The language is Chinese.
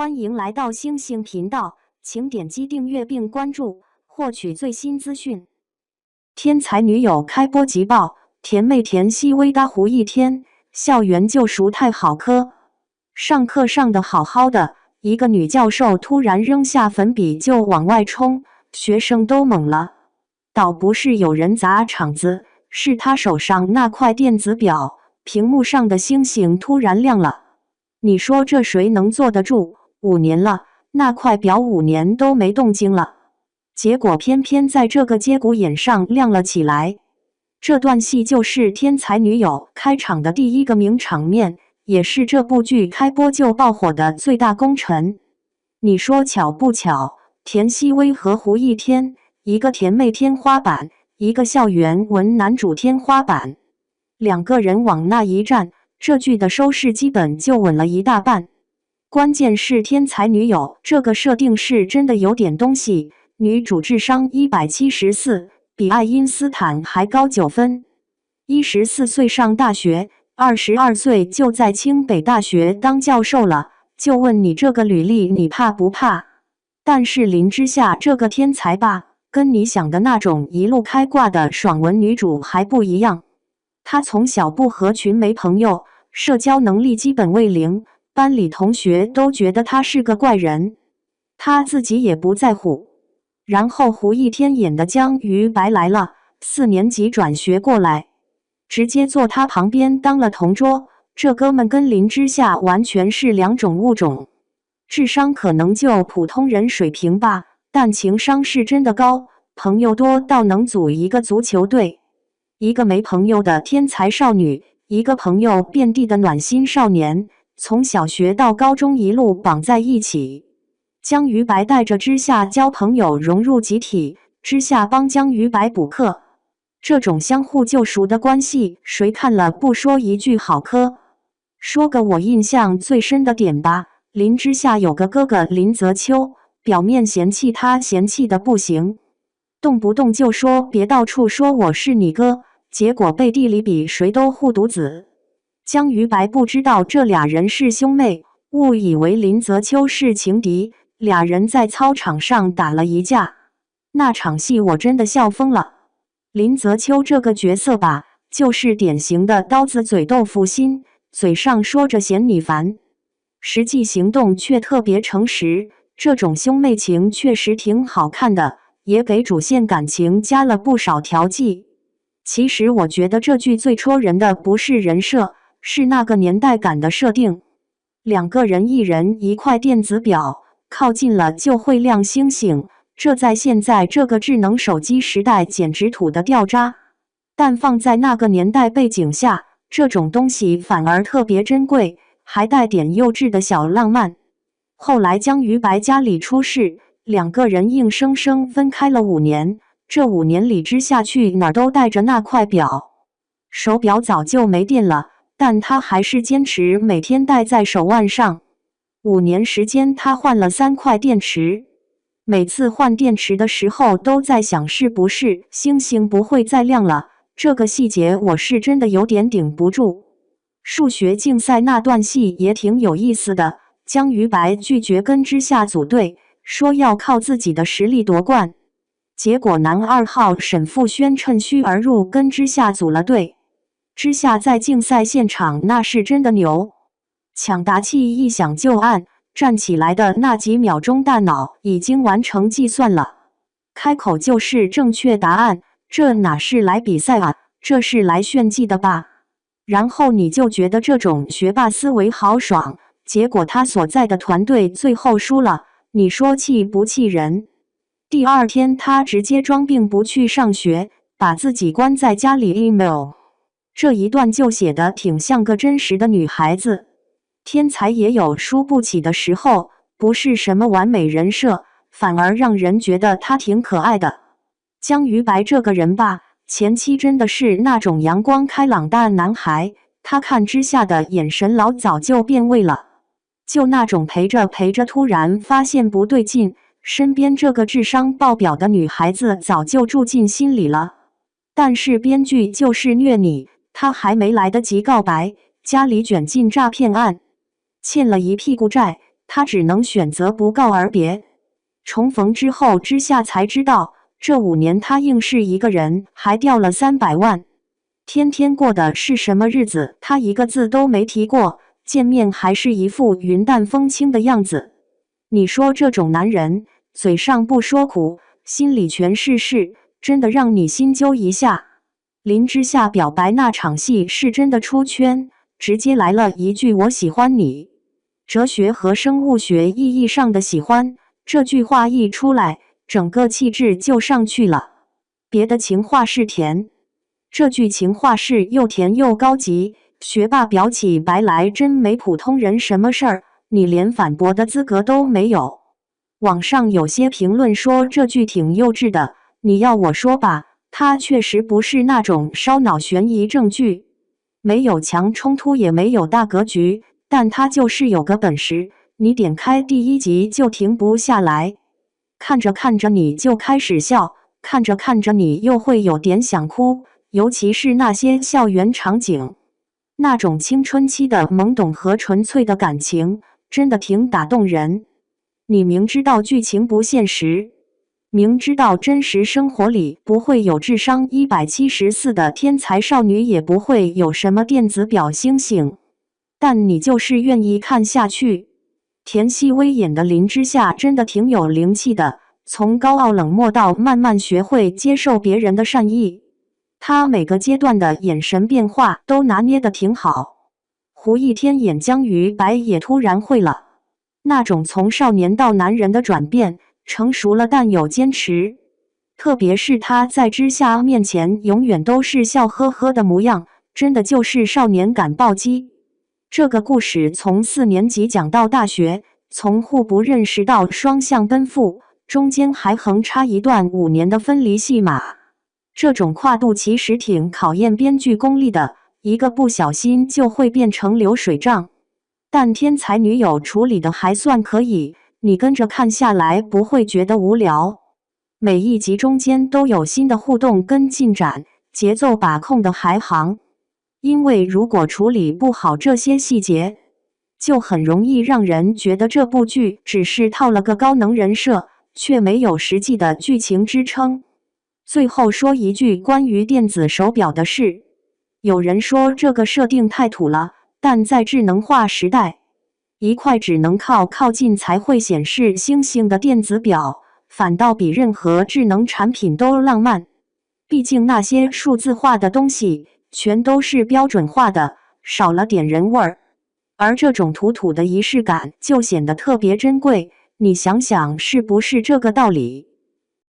欢迎来到星星频道，请点击订阅并关注，获取最新资讯。天才女友开播即爆，甜妹田曦薇搭胡一天，校园救赎太好磕。上课上得好好的，一个女教授突然扔下粉笔就往外冲，学生都懵了。倒不是有人砸场子，是她手上那块电子表，屏幕上的星星突然亮了。你说这谁能坐得住？5年了，那块表5年都没动静了，结果偏偏在这个节骨眼上亮了起来。这段戏就是《天才女友》开场的第一个名场面，也是这部剧开播就爆火的最大功臣。你说巧不巧？田曦薇和胡一天，一个甜妹天花板，一个校园文男主天花板，两个人往那一站，这剧的收视基本就稳了一大半。关键是天才女友这个设定是真的有点东西，女主智商174，比爱因斯坦还高9分。14岁上大学，22岁就在清北大学当教授了，就问你这个履历你怕不怕？但是林之夏这个天才吧，跟你想的那种一路开挂的爽文女主还不一样。她从小不合群没朋友，社交能力基本为零，班里同学都觉得他是个怪人，他自己也不在乎。然后胡一天演的江于白来了，4年级转学过来，直接坐他旁边当了同桌。这哥们跟林之夏完全是两种物种，智商可能就普通人水平吧，但情商是真的高，朋友多到能组一个足球队。一个没朋友的天才少女，一个朋友遍地的暖心少年，从小学到高中一路绑在一起。江于白带着之夏交朋友，融入集体，之夏帮江于白补课，这种相互救赎的关系，谁看了不说一句好磕？说个我印象最深的点吧，林之夏有个哥哥林泽秋，表面嫌弃他嫌弃的不行，动不动就说别到处说我是你哥，结果背地里比谁都护犊子。江于白不知道这俩人是兄妹，误以为林泽秋是情敌，俩人在操场上打了一架。那场戏我真的笑疯了。林泽秋这个角色吧，就是典型的刀子嘴豆腐心，嘴上说着嫌你烦，实际行动却特别诚实。这种兄妹情确实挺好看的，也给主线感情加了不少调剂。其实我觉得这剧最戳人的不是人设，是那个年代感的设定。两个人一人一块电子表，靠近了就会亮星星，这在现在这个智能手机时代简直土的掉渣。但放在那个年代背景下，这种东西反而特别珍贵，还带点幼稚的小浪漫。后来江于白家里出事，两个人硬生生分开了5年，这5年里之夏去哪儿都带着那块表，手表早就没电了，但他还是坚持每天戴在手腕上。5年时间他换了3块电池，每次换电池的时候都在想是不是星星不会再亮了，这个细节我是真的有点顶不住。数学竞赛那段戏也挺有意思的，江于白拒绝跟之夏组队，说要靠自己的实力夺冠，结果男2号沈富轩趁虚而入跟之夏组了队。之夏在竞赛现场那是真的牛，抢答器一响就按，站起来的那几秒钟大脑已经完成计算了，开口就是正确答案，这哪是来比赛啊，这是来炫技的吧？然后你就觉得这种学霸思维好爽，结果他所在的团队最后输了，你说气不气人？第2天他直接装病不去上学，把自己关在家里 email。这一段就写得挺像个真实的女孩子。天才也有输不起的时候，不是什么完美人设，反而让人觉得他挺可爱的。江于白这个人吧，前期真的是那种阳光开朗大男孩，他看之夏的眼神老早就变味了，就那种陪着陪着突然发现不对劲，身边这个智商爆表的女孩子早就住进心里了。但是编剧就是虐你，他还没来得及告白，家里卷进诈骗案，欠了一屁股债，他只能选择不告而别。重逢之后，之夏才知道，这5年他硬是一个人，还掉了300万。天天过的是什么日子，他一个字都没提过，见面还是一副云淡风轻的样子。你说这种男人，嘴上不说苦，心里全是事，真的让你心揪一下。林之夏表白那场戏是真的出圈，直接来了一句我喜欢你。哲学和生物学意义上的喜欢，这句话一出来，整个气质就上去了。别的情话是甜，这句情话是又甜又高级，学霸表起白来真没普通人什么事儿，你连反驳的资格都没有。网上有些评论说这句挺幼稚的，你要我说吧，它确实不是那种烧脑悬疑正剧，没有强冲突也没有大格局，但它就是有个本事，你点开第1集就停不下来，看着看着你就开始笑，看着看着你又会有点想哭，尤其是那些校园场景，那种青春期的懵懂和纯粹的感情，真的挺打动人。你明知道剧情不现实，明知道真实生活里不会有智商174的天才少女，也不会有什么电子表星星，但你就是愿意看下去。田曦薇演的林之夏真的挺有灵气的，从高傲冷漠到慢慢学会接受别人的善意，她每个阶段的眼神变化都拿捏得挺好。胡一天演江于白也突然会了，那种从少年到男人的转变，成熟了但有坚持。特别是他在之夏面前永远都是笑呵呵的模样，真的就是少年感暴击。这个故事从4年级讲到大学，从互不认识到双向奔赴，中间还横插一段5年的分离戏码。这种跨度其实挺考验编剧功力的，一个不小心就会变成流水账。但天才女友处理的还算可以，你跟着看下来不会觉得无聊。每一集中间都有新的互动跟进展，节奏把控的还行。因为如果处理不好这些细节，就很容易让人觉得这部剧只是套了个高能人设，却没有实际的剧情支撑。最后说一句关于电子手表的事，有人说这个设定太土了，但在智能化时代，一块只能靠近才会显示星星的电子表，反倒比任何智能产品都浪漫。毕竟那些数字化的东西全都是标准化的，少了点人味儿。而这种土的仪式感就显得特别珍贵，你想想是不是这个道理？